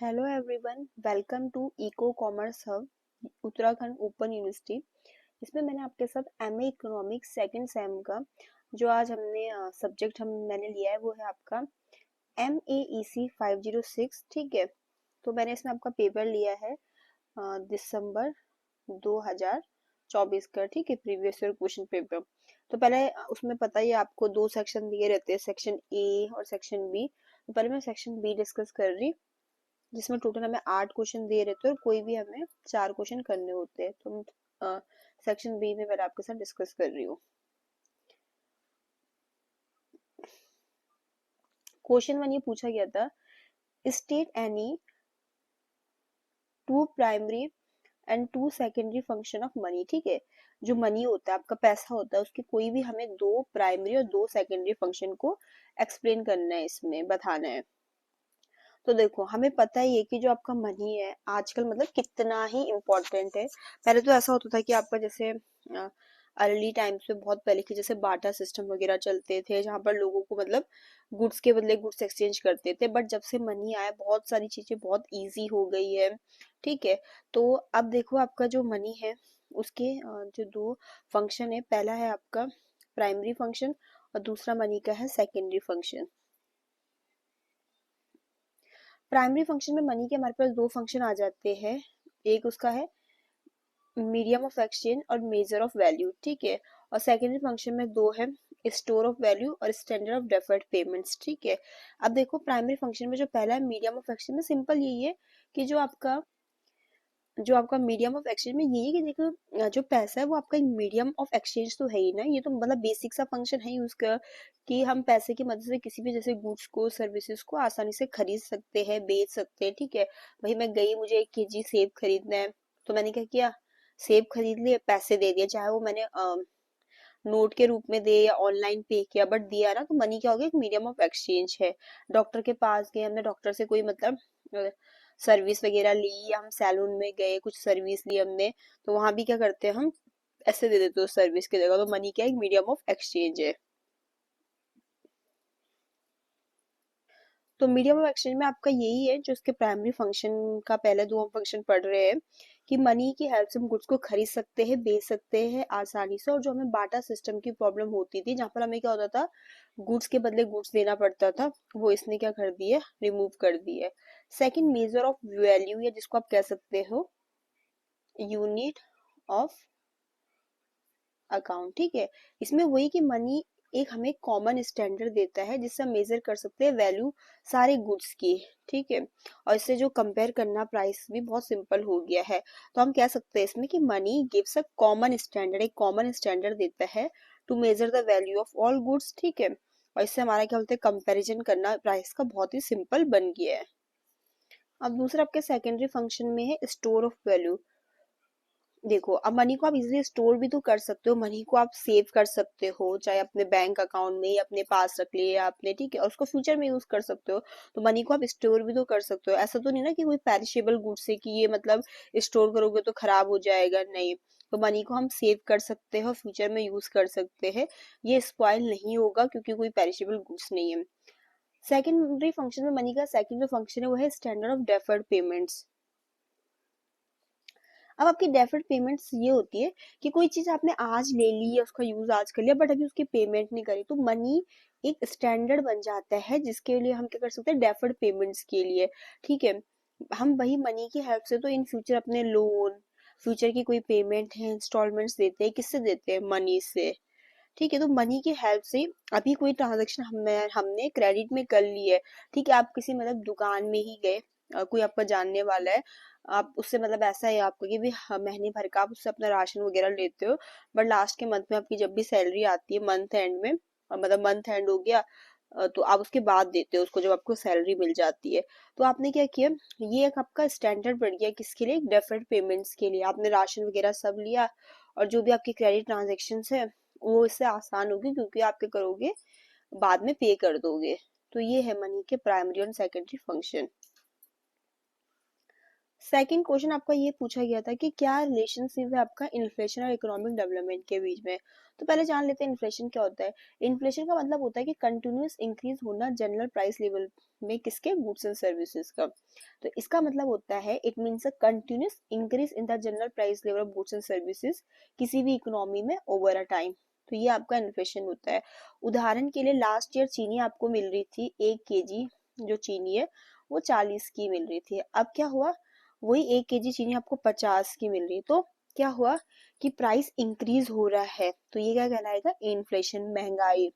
Hello everyone, welcome to eco commerce hub Uttarakhand open university. इसमें मैंने आपके साथ एमए इकोनॉमिक्स सेकंड सेम का जो आज हमने सब्जेक्ट मैंने लिया है वो है आपका MEEC 506। ठीक है, तो मैंने इसमें आपका पेपर लिया है दिसंबर 2024 का। ठीक है, प्रीवियस ईयर क्वेश्चन पेपर। तो पहले उसमें पता ही है आपको दो सेक्शन दिए रहते हैं, सेक्शन ए और सेक्शन बी। तो पहले मैं सेक्शन बी डिस्कस कर रही, जिसमें टोटल हमें 8 क्वेश्चन दिए रहते हैं और कोई भी हमें 4 क्वेश्चन करने होते हैं। तो सेक्शन बी में मैं आपके साथ डिस्कस कर रही हूँ। क्वेश्चन 1 ये पूछा गया था, state any two primary and two secondary function of money. ठीक है, जो मनी होता है, आपका पैसा होता है, उसके कोई भी हमें दो प्राइमरी और दो सेकेंडरी फंक्शन को एक्सप्लेन करना है, इसमें बताना है। तो देखो, हमें पता ही है कि जो आपका मनी है आजकल मतलब कितना ही इम्पोर्टेंट है। पहले तो ऐसा होता था कि आपका जैसे अर्ली टाइम्स में, बहुत पहले की जैसे बाटा सिस्टम वगैरह चलते थे, जहाँ पर लोगों को मतलब गुड्स के बदले गुड्स एक्सचेंज करते थे। बट जब से मनी आया बहुत सारी चीजें बहुत इजी हो गई है। ठीक है, तो अब देखो आपका जो मनी है उसके जो दो फंक्शन है, पहला है आपका प्राइमरी फंक्शन और दूसरा मनी का है सेकेंडरी फंक्शन। प्राइमरी फंक्शन में मनी के हमारे पास दो फंक्शन आ जाते हैं, एक उसका है मीडियम ऑफ एक्सचेंज और मेजर ऑफ वैल्यू। ठीक है, और सेकेंडरी फंक्शन में दो है, स्टोर ऑफ वैल्यू और स्टैंडर्ड ऑफ डेफर्ड पेमेंट्स। ठीक है, अब देखो प्राइमरी फंक्शन में जो पहला है मीडियम ऑफ एक्सचेंज में सिंपल यही है कि जो आपका मीडियम ऑफ एक्सचेंज में यही है कि देखो जो पैसा है वो आपका एक मीडियम ऑफ एक्सचेंज तो है ही ना। ये तो मतलब बेसिक सा फंक्शन है यूज का, कि हम पैसे की मदद से किसी भी जैसे गुड्स को सर्विसेज को आसानी से खरीद सकते हैं, बेच सकते हैं। ठीक है, भाई मैं गई, मुझे 1 kg सेब खरीदना है, तो मैंने क्या किया, सेब खरीद लिए, पैसे दे दिए, चाहे वो मैंने नोट के रूप में दे या ऑनलाइन पे किया, बट दिया ना, तो मनी क्या हो गया, एक मीडियम ऑफ एक्सचेंज है। डॉक्टर के पास गए, हमने डॉक्टर से कोई मतलब सर्विस वगैरह ली, या हम सैलून में गए कुछ सर्विस ली हमने, तो वहां भी क्या करते हैं हम, ऐसे दे देते हो सर्विस की जगह। तो मनी क्या है, एक मीडियम ऑफ एक्सचेंज है। तो मीडियम ऑफ एक्सचेंज में आपका यही है, जो इसके प्राइमरी फंक्शन का पहले दो हम फंक्शन पढ़ रहे हैं, कि मनी की हेल्प से हम गुड्स को खरीद सकते हैं, बेच सकते हैं आसानी से। और जो हमें बाटा सिस्टम की प्रॉब्लम होती थी, जहाँ पर हमें क्या होता था, गुड्स के बदले गुड्स देना पड़ता था, वो इसने क्या कर दिया, रिमूव कर दिया। सेकंड, मेजर ऑफ वैल्यू, या जिसको आप कह सकते हो यूनिट ऑफ अकाउंट। ठीक है, इसमें वही कि मनी एक हमें कॉमन स्टैंडर्ड देता है जिससे हम मेजर कर सकते हैं वैल्यू सारे गुड्स की। ठीक है, और इससे जो कंपेयर करना प्राइस भी बहुत सिंपल हो गया है। तो हम कह सकते हैं इसमें कि money gives a common standard, एक कॉमन स्टैंडर्ड देता है to measure the value of all goods. ठीक है, और इससे हमारा क्या बोलते हैं, कंपेरिजन करना प्राइस का बहुत ही सिंपल बन गया है। अब दूसरा आपके सेकेंडरी फंक्शन में है स्टोर ऑफ वैल्यू। देखो, अब मनी को आप इजीली स्टोर भी तो कर सकते हो, मनी को आप सेव कर सकते हो, चाहे अपने बैंक अकाउंट में या अपने पास रख लिए या आपने, ठीक है, और उसको फ्यूचर में यूज कर सकते हो। तो मनी को आप स्टोर भी तो कर सकते हो। ऐसा तो नहीं ना कि कोई पेरिशेबल गुड्स है कि ये मतलब स्टोर करोगे तो खराब हो जाएगा, नहीं। तो मनी को हम सेव कर सकते हैं और फ्यूचर में यूज कर सकते हैं, ये स्पॉइल नहीं होगा क्योंकि कोई पेरिशेबल गुड्स नहीं है। सेकेंडरी फंक्शन में मनी का सेकेंड जो फंक्शन है वो है स्टैंडर्ड ऑफ डेफर्ड पेमेंट्स। अब आपकी डेफर्ड पेमेंट्स ये होती है कि कोई चीज आपने आज ले ली या उसका यूज आज कर लिया, बट अभी उसकी पेमेंट नहीं करी, तो मनी एक स्टैंडर्ड बन जाता है जिसके लिए हम क्या कर सकते हैं, डेफर्ड पेमेंट्स के लिए। ठीक है, हम वही मनी की हेल्प से तो इन फ्यूचर अपने लोन, फ्यूचर की कोई पेमेंट है, इंस्टॉलमेंट्स देते हैं, किससे देते हैं, मनी से। ठीक है, तो मनी की हेल्प से अभी कोई ट्रांजेक्शन हमने क्रेडिट में कर ली है। ठीक है, आप किसी मतलब दुकान में ही गए, कोई आपका जानने वाला है, आप उससे मतलब ऐसा है आपको कि भी महीने भर का आप उससे अपना राशन वगैरह लेते हो, बट लास्ट के मंथ में आपकी जब भी सैलरी आती है मंथ एंड में, मतलब मंथ एंड हो गया, तो आप उसके बाद देते हो उसको जब आपको सैलरी मिल जाती है। तो आपने क्या किया, ये एक आपका स्टैंडर्ड बढ़ गया, किसके लिए, डेफर्ड पेमेंट्स के लिए। आपने राशन वगैरह सब लिया, और जो भी आपकी क्रेडिट ट्रांजेक्शन है वो इससे आसान होगी, क्योंकि आप क्या करोगे, बाद में पे कर दोगे। तो ये है मनी के प्राइमरी और सेकेंडरी फंक्शन। सेकंड क्वेश्चन आपका ये पूछा गया था कि क्या रिलेशनशिप है आपका इन्फ्लेशन और इकोनॉमिक डेवलपमेंट के बीच में। तो पहले जान लेते हैं इन्फ्लेशन क्या होता है। इन्फ्लेशन का मतलब होता है कि कंटिन्यूअस इंक्रीज होना जनरल प्राइस लेवल में किसके, गुड्स एंड सर्विसेज का। तो इसका मतलब होता है it means a continuous increase in the general price level of goods and services किसी भी इकोनॉमी में ओवर अ टाइम। तो ये आपका इन्फ्लेशन होता है। उदाहरण के लिए लास्ट ईयर चीनी आपको मिल रही थी 1 kg, जो चीनी है वो 40 की मिल रही थी। अब क्या हुआ, वही 1 kg चीनी आपको 50 की मिल रही है। तो क्या हुआ कि प्राइस इंक्रीज हो रहा है, तो ये क्या कहलाएगा, इन्फ्लेशन, महंगाई।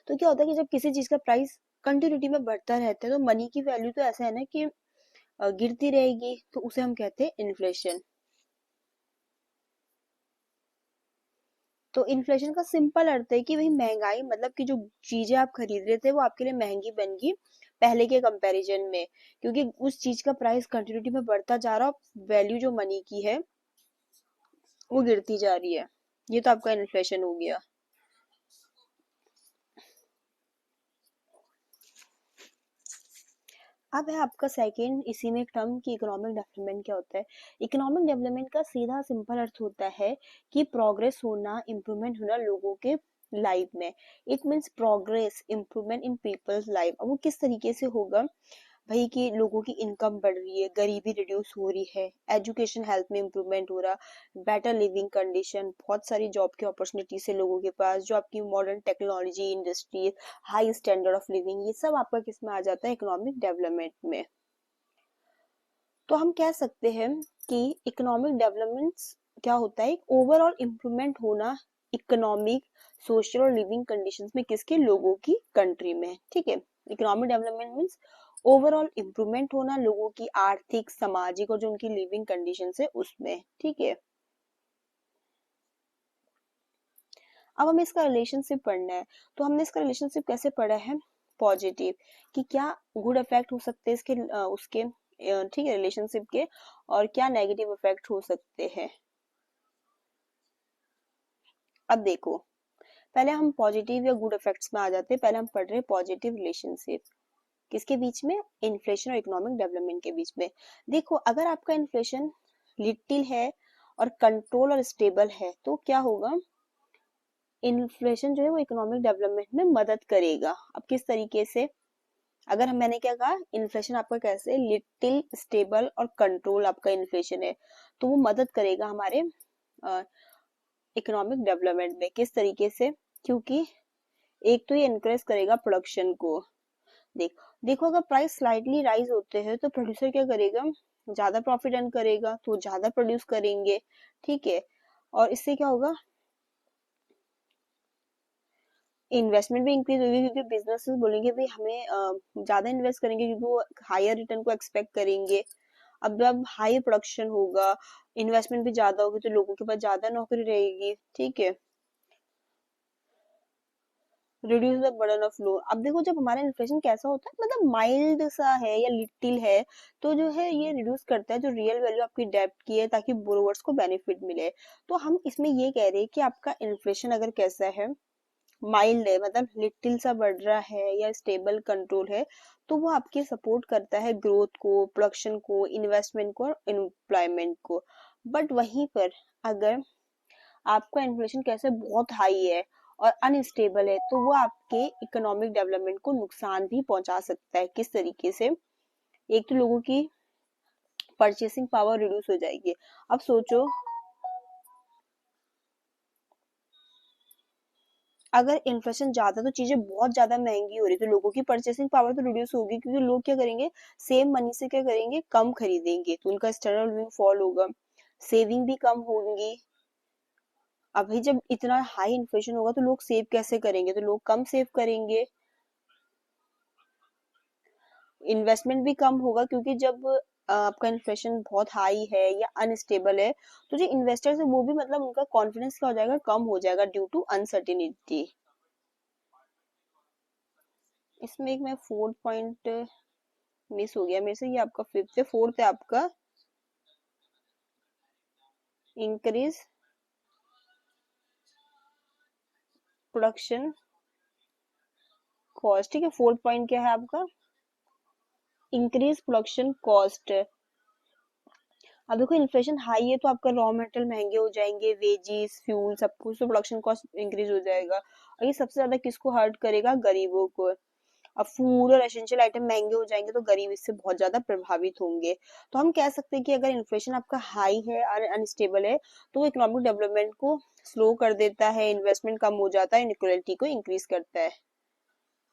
तो क्या होता है कि जब किसी चीज का प्राइस कंटिन्यूटी में बढ़ता रहता है तो मनी की वैल्यू तो ऐसा है ना कि गिरती रहेगी, तो उसे हम कहते हैं इन्फ्लेशन। तो इन्फ्लेशन का सिंपल अर्थ है कि वही महंगाई, मतलब कि जो चीजें आप खरीद रहे थे वो आपके लिए महंगी बन गई पहले के कंपैरिजन में, क्योंकि उस चीज का प्राइस कंटिन्यूटी में बढ़ता जा रहा है, वैल्यू जो मनी की है वो गिरती जा रही है। ये तो आपका इन्फ्लेशन हो गया। अब है आपका सेकंड, इसी में एक टर्म की इकोनॉमिक डेवलपमेंट क्या होता है। इकोनॉमिक डेवलपमेंट का सीधा सिंपल अर्थ होता है कि प्रोग्रेस होना, इम्प्रूवमेंट होना लोगों के लाइफ में। It means progress, improvement in people's life. अब वो किस तरीके से होगा भाई, कि लोगों की इनकम बढ़ रही है, गरीबी रिड्यूस हो रही है, एजुकेशन हेल्थ में इम्प्रूवमेंट हो रहा, बेटर लिविंग कंडीशन, बहुत सारी जॉब की अपॉर्चुनिटीज है लोगों के पास, जो आपकी modern technology, industry, high standard of living, ये सब आपका किस में आ जाता है, इकोनॉमिक डेवलपमेंट में। तो हम कह सकते हैं कि इकोनॉमिक डेवलपमेंट क्या होता है, एक ओवरऑल इम्प्रूवमेंट होना इकोनॉमिक, सोशल और लिविंग कंडीशंस में किसके, लोगों की कंट्री में। ठीक है, economic development means overall improvement होना लोगों की आर्थिक, सामाजिक और जो उनकी लिविंग कंडीशन है उसमें। ठीक है, अब हमें इसका रिलेशनशिप पढ़ना है। तो हमने इसका रिलेशनशिप कैसे पढ़ा है, पॉजिटिव, कि क्या गुड इफेक्ट हो सकते हैं इसके उसके, ठीक है, रिलेशनशिप के, और क्या नेगेटिव इफेक्ट हो सकते हैं। अब देखो, पहले हम पॉजिटिव या गुड इफेक्ट्स में आ जाते हैं। पहले हम पढ़ रहे हैं पॉजिटिव रिलेशनशिप किसके बीच में, इन्फ्लेशन और इकोनॉमिक डेवलपमेंट के बीच में। देखो, अगर आपका इन्फ्लेशन लिटिल है और कंट्रोल और स्टेबल है तो क्या होगा, इन्फ्लेशन जो है वो इकोनॉमिक डेवलपमेंट में मदद करेगा। अब किस तरीके से, अगर हम, मैंने क्या कहा, इन्फ्लेशन आपका कैसे, लिटिल, स्टेबल और कंट्रोल आपका इन्फ्लेशन है, तो वो मदद करेगा हमारे इकोनॉमिक डेवलपमेंट में। किस तरीके से, क्योंकि एक तो ये इनक्रीज करेगा प्रोडक्शन को। देखो अगर प्राइस स्लाइटली राइज होते हैं तो प्रोड्यूसर क्या करेगा, ज्यादा प्रॉफिट अर्न करेगा, तो ज्यादा प्रोड्यूस करेंगे। ठीक है, और इससे क्या होगा, इन्वेस्टमेंट भी इंक्रीज होगी, क्योंकि बिजनेसेस बोलेंगे भाई हमें ज्यादा इन्वेस्ट करेंगे, क्योंकि वो हायर रिटर्न को एक्सपेक्ट करेंगे। अब जब हाई प्रोडक्शन होगा, इन्वेस्टमेंट भी ज्यादा होगी, तो लोगों के पास ज्यादा नौकरी रहेगी। ठीक है, reduce the burden of loan. अब देखो, जब हमारा इन्फ्लेशन कैसा होता है, मतलब माइल्ड सा है या लिटिल है, तो जो है ये रिड्यूस करता है जो रियल वैल्यू आपकी डेब्ट की है, ताकि बोरोवर्स को बेनिफिट मिले। तो हम इसमें ये कह रहे हैं कि आपका इन्फ्लेशन अगर कैसा है, माइल्ड है, मतलब लिटिल सा बढ़ रहा है या स्टेबल कंट्रोल है, तो वो आपके सपोर्ट करता है ग्रोथ को, प्रोडक्शन को, इन्वेस्टमेंट को और एम्प्लॉयमेंट को। बट वहीं पर अगर आपका इन्फ्लेशन कैसे बहुत हाई है और अनस्टेबल है, तो वो आपके इकोनॉमिक डेवलपमेंट को नुकसान भी पहुंचा सकता है। किस तरीके से, एक तो लोगों की परचेसिंग पावर रिड्यूस हो जाएगी। अब सोचो, अगर इन्फ्लेशन ज्यादा, तो चीजें बहुत ज्यादा महंगी हो रही, तो लोगों की परचेसिंग पावर तो रिड्यूस होगी, क्योंकि लोग क्या करेंगे, सेम मनी से क्या करेंगे, कम खरीदेंगे, तो उनका स्टैंडर्ड लिविंग फॉल होगा, सेविंग भी कम होंगी। अभी जब इतना हाई इन्फ्लेशन होगा तो लोग सेव कैसे करेंगे, तो लोग कम सेव करेंगे, इन्वेस्टमेंट भी कम होगा, क्योंकि जब आपका इन्फ्लेशन बहुत हाई है या अनस्टेबल है, तो जो इन्वेस्टर्स है वो भी, मतलब उनका कॉन्फिडेंस क्या हो जाएगा, कम हो जाएगा ड्यू टू अनसर्टिनिटी। इसमें एक मैं फोर्थ पॉइंट मिस हो गया मेरे से, ये आपका फिफ्थ है, फोर्थ है आपका इंक्रीज प्रोडक्शन कॉस्ट। ठीक है, फोर्थ पॉइंट क्या है आपका, इंक्रीज प्रोडक्शन कॉस्ट। अब देखो इन्फ्लेशन हाई है तो आपका रॉ मटेरियल महंगे हो जाएंगे, वेजीज, फ्यूल, सब कुछ, तो प्रोडक्शन कॉस्ट इंक्रीज हो जाएगा, और ये सबसे ज्यादा किसको हर्ट करेगा? गरीबों को। अब फूड और एसेंशियल आइटम महंगे हो जाएंगे तो गरीब इससे बहुत ज्यादा प्रभावित होंगे। तो हम कह सकते हैं कि अगर इन्फ्लेशन आपका हाई है और अनस्टेबल है तो इकोनॉमिक डेवलपमेंट को स्लो कर देता है, इन्वेस्टमेंट कम हो जाता है, इनइक्वालिटी को इंक्रीज करता है।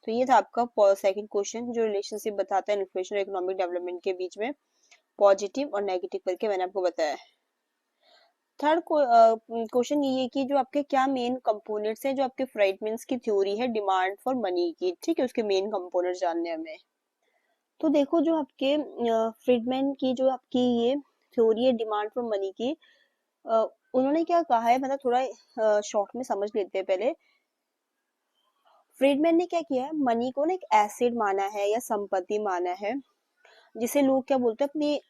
तो ये था आपका सेकंड क्वेश्चन, जो रिलेशनशिप बताता है इन्फ्लेशन और इकोनॉमिक डेवलपमेंट के बीच में, पॉजिटिव और नेगेटिव करके मैंने आपको बताया। थर्ड क्वेश्चन ये है कि जो आपके क्या मेन कंपोनेंट्स हैं जो आपके फ्राइडमैन्स की थ्योरी है डिमांड फॉर मनी की, ठीक है, उसके मेन कंपोनेंट्स जानने हैं हमें। तो देखो जो आपके फ्रीडमैन की जो आपकी ये थ्योरी है डिमांड फॉर मनी की, अ, उन्होंने क्या कहा है, मतलब थोड़ा शॉर्ट में समझ लेते हैं पहले। फ्रीडमैन ने क्या किया है, मनी को ना एक एसेट माना है या संपत्ति माना है, जिसे लोग क्या बोलते हैं, अपनी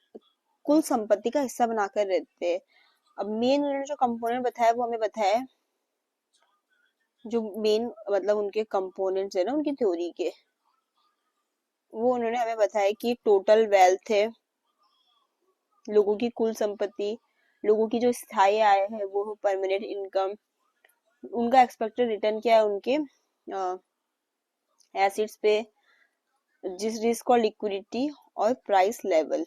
कुल संपत्ति का हिस्सा बनाकर रहते हैं। अब मेन उन्होंने जो कंपोनेंट बताया वो हमें बताया, जो मेन मतलब उनके कंपोनेंट्स है ना उनकी थ्योरी के, वो उन्होंने हमें बताया कि टोटल वेल्थ है, लोगों की कुल संपत्ति, लोगों की जो स्थायी आय है वो परमानेंट इनकम, उनका एक्सपेक्टेड रिटर्न क्या है उनके एसेट्स पे, जिस रिस्क और लिक्विडिटी और प्राइस लेवल।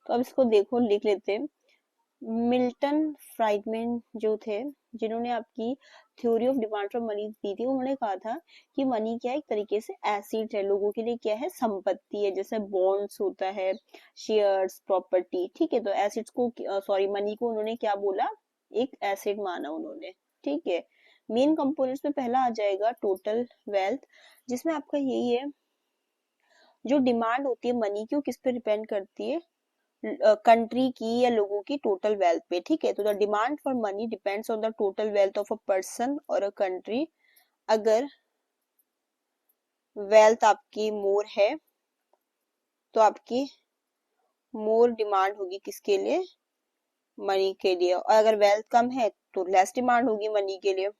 तो अब इसको देखो लिख लेते हैं। मिल्टन फ्राइडमैन जो थे, जिन्होंने आपकी theory of demand for money दी थी, उन्होंने कहा था कि मनी क्या है, एक तरीके से एसिड है, लोगों के लिए क्या है, संपत्ति है, जैसे बॉन्ड्स होता है, शेयर्स, प्रॉपर्टी, ठीक है। तो एसिड्स को सॉरी मनी को उन्होंने क्या बोला, एक एसिड माना उन्होंने, ठीक है। मेन कंपोनेंट्स में पहला आ जाएगा टोटल वेल्थ, जिसमें आपका यही है, जो डिमांड होती है मनी की वो किस पे डिपेंड करती है, कंट्री की या लोगों की टोटल वेल्थ पे, ठीक है। तो the demand for money depends on the total wealth of a person और अ कंट्री। अगर वेल्थ आपकी मोर है तो आपकी मोर डिमांड होगी किसके लिए, मनी के लिए, और अगर वेल्थ कम है तो लेस डिमांड होगी मनी के लिए।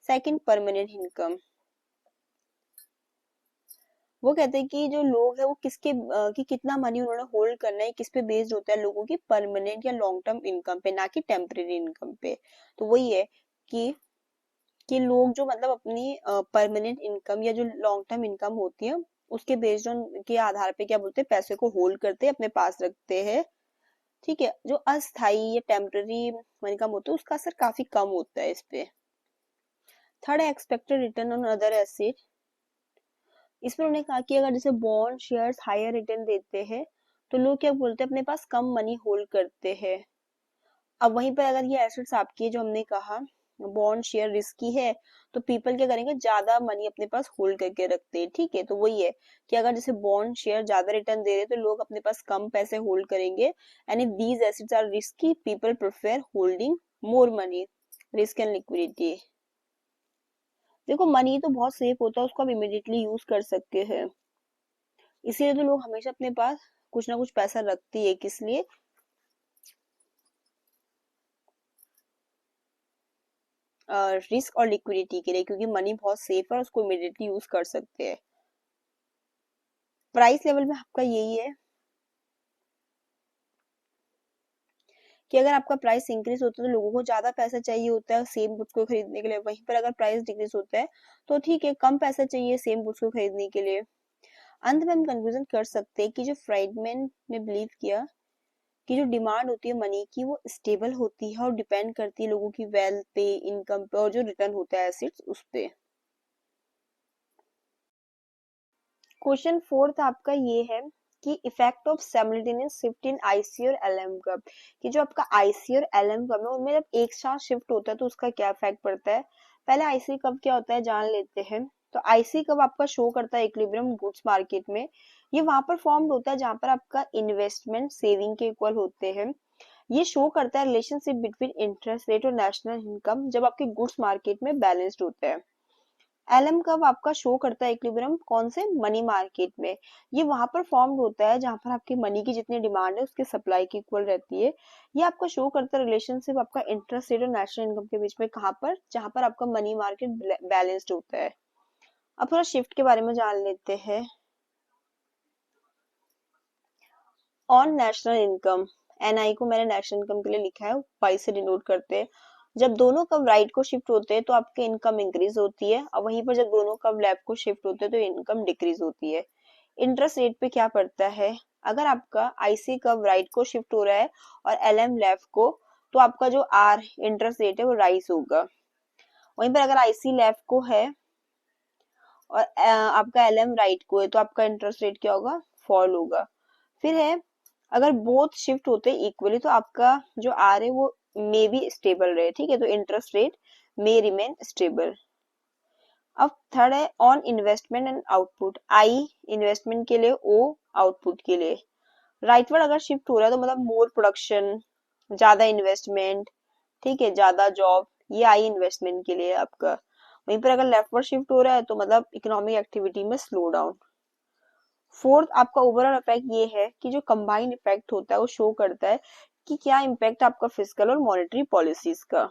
Second, permanent income. वो कहते हैं कि जो लोग है वो किसके कि कितना मनी उन्होंने होल्ड करना है, किस पे बेस्ड होता है, लोगों की परमानेंट या लॉन्ग टर्म इनकम पे, ना कि टेम्परेरी इनकम पे। तो वही है कि लोग जो मतलब अपनी परमानेंट इनकम या जो लॉन्ग टर्म इनकम होती है उसके बेस्ड ऑन के आधार पे क्या बोलते हैं, पैसे को होल्ड करते हैं, अपने पास रखते हैं, ठीक है। जो अस्थाई या टेम्पररी इनकम होता है उसका असर काफी कम होता है इस पे। थर्ड है expected return on other asset. इसमें उन्होंने कहा कि अगर जैसे बॉन्ड शेयर्स हायर रिटर्न देते हैं तो लोग क्या बोलते हैं, अपने पास कम मनी होल्ड करते हैं। अब वहीं पर अगर ये एसेट्स आपकी है, जो हमने कहा बॉन्ड शेयर रिस्की है, तो पीपल क्या करेंगे, ज्यादा मनी अपने पास होल्ड करके रखते हैं, ठीक है। तो वही है कि अगर जैसे बॉन्ड शेयर ज्यादा रिटर्न दे रहे तो लोग अपने पास कम पैसे होल्ड करेंगे, and if these assets are risky people prefer holding more money. Risk and liquidity, देखो मनी तो बहुत सेफ होता है, उसको आप इमिडिएटली यूज कर सकते हैं, इसीलिए तो लोग हमेशा अपने पास कुछ ना कुछ पैसा रखती है, किस लिए, रिस्क और लिक्विडिटी के लिए, क्योंकि मनी बहुत सेफ है, उसको इमिडिएटली यूज कर सकते हैं। प्राइस लेवल में आपका यही है कि अगर आपका प्राइस इंक्रीज होता है तो लोगों को ज्यादा पैसा चाहिए होता है सेम गुड्स को खरीदने के लिए, वहीं पर अगर प्राइस डिक्रीज होता है तो ठीक है, कम पैसा चाहिए सेम गुड्स को खरीदने के लिए। अंत में हम कंक्लूजन कर सकते हैं कि जो फ्राइडमैन ने बिलीव किया कि जो डिमांड होती है मनी की वो स्टेबल होती है और डिपेंड करती है लोगों की वेल्थ पे, इनकम पे, और जो रिटर्न होता है एसेट्स उस पे। क्वेश्चन फोर्थ आपका ये है कि effect of simultaneous shift in IC और एलएम कर्व, कि जो आपका आईसी और एलएम कर्व है उनमें जब एक साथ शिफ्ट होता है तो उसका क्या इफेक्ट पड़ता है। पहले आईसी कर्व क्या होता है जान लेते हैं। तो आईसी कर्व आपका शो करता है इक्विलिब्रियम गुड्स मार्केट में, ये वहां पर फॉर्म्ड होता है जहां पर आपका इन्वेस्टमेंट सेविंग के इक्वल होते हैं। ये शो करता है रिलेशनशिप बिटवीन इंटरेस्ट रेट और नेशनल इनकम जब आपके गुड्स मार्केट में बैलेंस्ड होते हैं। एलएम कब आपका शो करता है इक्विलिब्रियम कौन से, मनी मार्केट में, ये वहां पर फॉर्म्ड होता है जहां पर आपकी मनी की जितनी डिमांड है उसकी सप्लाई की इक्वल रहती है। ये आपका शो करता है रिलेशनशिप आपका इंटरेस्ट रेट और नेशनल इनकम के बीच में, कहां पर, जहां पर आपका मनी मार्केट बैलेंस्ड होता है। अब थोड़ा शिफ्ट के बारे में जान लेते हैं। ऑन नेशनल इनकम, एनआई को मैंने नेशनल इनकम के लिए लिखा है, वाई से डिनोट करते हैं। जब दोनों कब राइट को शिफ्ट होते हैं तो आपकी इनकम इंक्रीज होती है, और वहीं पर जब दोनों कब लेफ्ट को शिफ्ट होते हैं तो इनकम डिक्रीज होती है। इंटरेस्ट रेट पे क्या पड़ता है, अगर आपका आईसी कब राइट को शिफ्ट हो रहा है और एलएम लेफ्ट को, तो आपका जो आर इंटरेस्ट रेट है वो राइज होगा। वहीं पर अगर आईसी लेफ्ट को है और आपका एलएम राइट को है तो आपका इंटरेस्ट रेट क्या होगा, फॉल होगा। फिर है, अगर बोथ शिफ्ट होते हैं इक्वली तो आपका जो आर है वो मे बी स्टेबल रहे, ठीक है, तो इंटरेस्ट रेट मे रिमेन स्टेबल। अब थर्ड है on investment and output, I investment के लिए, ओ आउटपुट के लिए। राइटवर्ड अगर शिफ्ट हो रहा है तो मतलब मोर प्रोडक्शन, ज्यादा इन्वेस्टमेंट, ठीक है, ज्यादा जॉब, ये आई इन्वेस्टमेंट के लिए आपका। वहीं पर अगर लेफ्टवर्ड शिफ्ट हो रहा है तो मतलब इकोनॉमिक एक्टिविटी में स्लो डाउन। फोर्थ आपका ओवरऑल इफेक्ट ये है कि जो कंबाइंड इफेक्ट होता है वो शो करता है कि क्या इम्पैक्ट आपका फिजिकल और मॉनेटरी पॉलिसीज का।